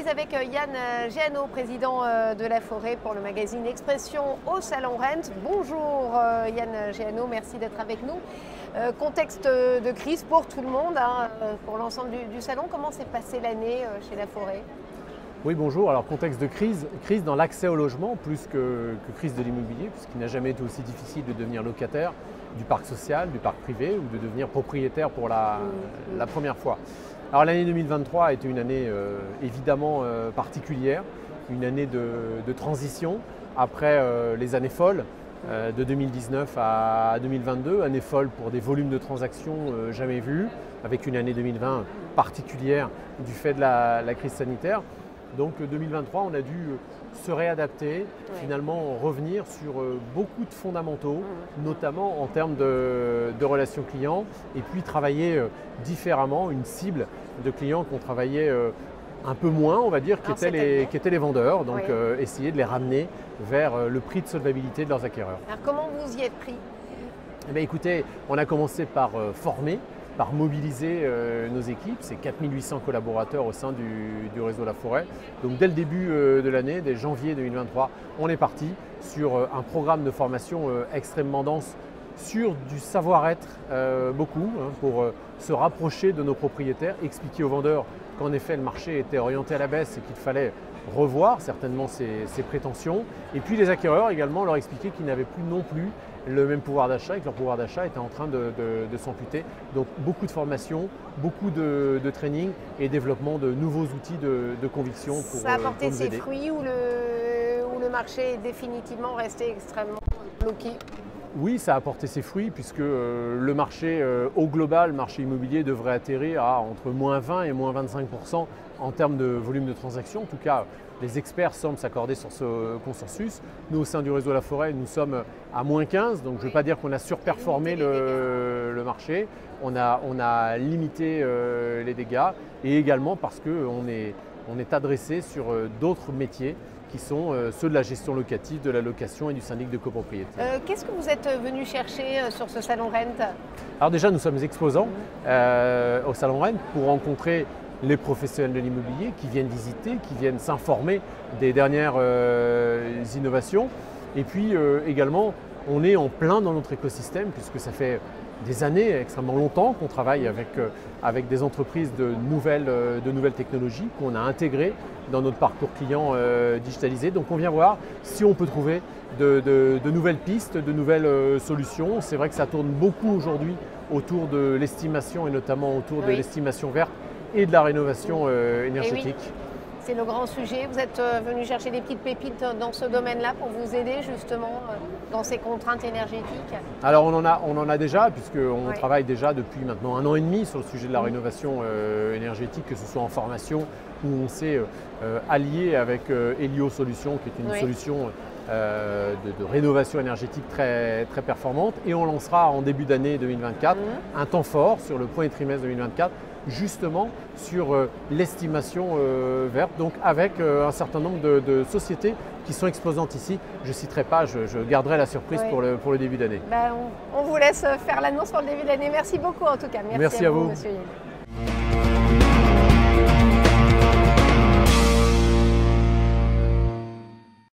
suis avec Yann Géano, président de La Forêt pour le magazine Expression au Salon Rent. Bonjour Yann Géano, merci d'être avec nous. Contexte de crise pour tout le monde, pour l'ensemble du salon. Comment s'est passée l'année chez La Forêt ? Oui, bonjour. Alors, contexte de crise dans l'accès au logement, plus que crise de l'immobilier, puisqu'il n'a jamais été aussi difficile de devenir locataire du parc social, du parc privé, ou de devenir propriétaire pour la première fois. Alors, l'année 2023 a été une année évidemment particulière, une année de transition après les années folles de 2019 à 2022, année folle pour des volumes de transactions jamais vus, avec une année 2020 particulière du fait de la crise sanitaire. Donc 2023, on a dû se réadapter, finalement revenir sur beaucoup de fondamentaux, notamment en termes de relations clients, et puis travailler différemment une cible de clients qu'on travaillait un peu moins, on va dire, qui étaient les vendeurs, donc essayer de les ramener vers le prix de solvabilité de leurs acquéreurs. Alors comment vous y êtes pris ? Eh bien, écoutez, on a commencé par former, par mobiliser nos équipes, c'est 4800 collaborateurs au sein du réseau La Forêt. Donc dès le début de l'année, dès janvier 2023, on est parti sur un programme de formation extrêmement dense sur du savoir-être beaucoup, pour se rapprocher de nos propriétaires, expliquer aux vendeurs qu'en effet le marché était orienté à la baisse et qu'il fallait revoir certainement ses prétentions. Et puis les acquéreurs également leur expliquer qu'ils n'avaient plus non plus le même pouvoir d'achat et que leur pouvoir d'achat était en train de s'amputer. Donc beaucoup de formation, beaucoup de training et développement de nouveaux outils de conviction pour nous aider. Ça a porté ses fruits ou le marché est définitivement resté extrêmement bloqué ? Oui, ça a porté ses fruits puisque le marché au global, le marché immobilier devrait atterrir à entre moins 20 et moins 25% en termes de volume de transactions. En tout cas, les experts semblent s'accorder sur ce consensus. Nous, au sein du réseau La Forêt, nous sommes à moins 15, donc je ne veux pas dire qu'on a surperformé le marché. On a limité les dégâts et également parce qu'on est adressé sur d'autres métiers qui sont ceux de la gestion locative, de la location et du syndic de copropriété. Qu'est-ce que vous êtes venu chercher sur ce salon Rent ? Alors déjà, nous sommes exposants au salon Rent pour rencontrer les professionnels de l'immobilier qui viennent visiter, qui viennent s'informer des dernières innovations. Et puis également, on est en plein dans notre écosystème puisque ça fait des années, extrêmement longtemps qu'on travaille avec des entreprises de nouvelles technologies qu'on a intégrées dans notre parcours client digitalisé. Donc on vient voir si on peut trouver de nouvelles pistes, de nouvelles solutions. C'est vrai que ça tourne beaucoup aujourd'hui autour de l'estimation et notamment autour de l'estimation verte et de la rénovation énergétique. Oui. C'est le grand sujet. Vous êtes venu chercher des petites pépites dans ce domaine-là pour vous aider justement dans ces contraintes énergétiques ? Alors on en a déjà puisqu'on travaille déjà depuis maintenant 1 an et demi sur le sujet de la rénovation énergétique, que ce soit en formation où on s'est allié avec Helio Solutions qui est une solution de rénovation énergétique très, très performante, et on lancera en début d'année 2024 un temps fort sur le premier trimestre 2024 justement sur l'estimation verte, donc avec un certain nombre de sociétés qui sont exposantes ici. Je ne citerai pas, je garderai la surprise pour le début d'année. On vous laisse faire l'annonce pour le début d'année. Merci beaucoup en tout cas. Merci à vous. Monsieur Yann.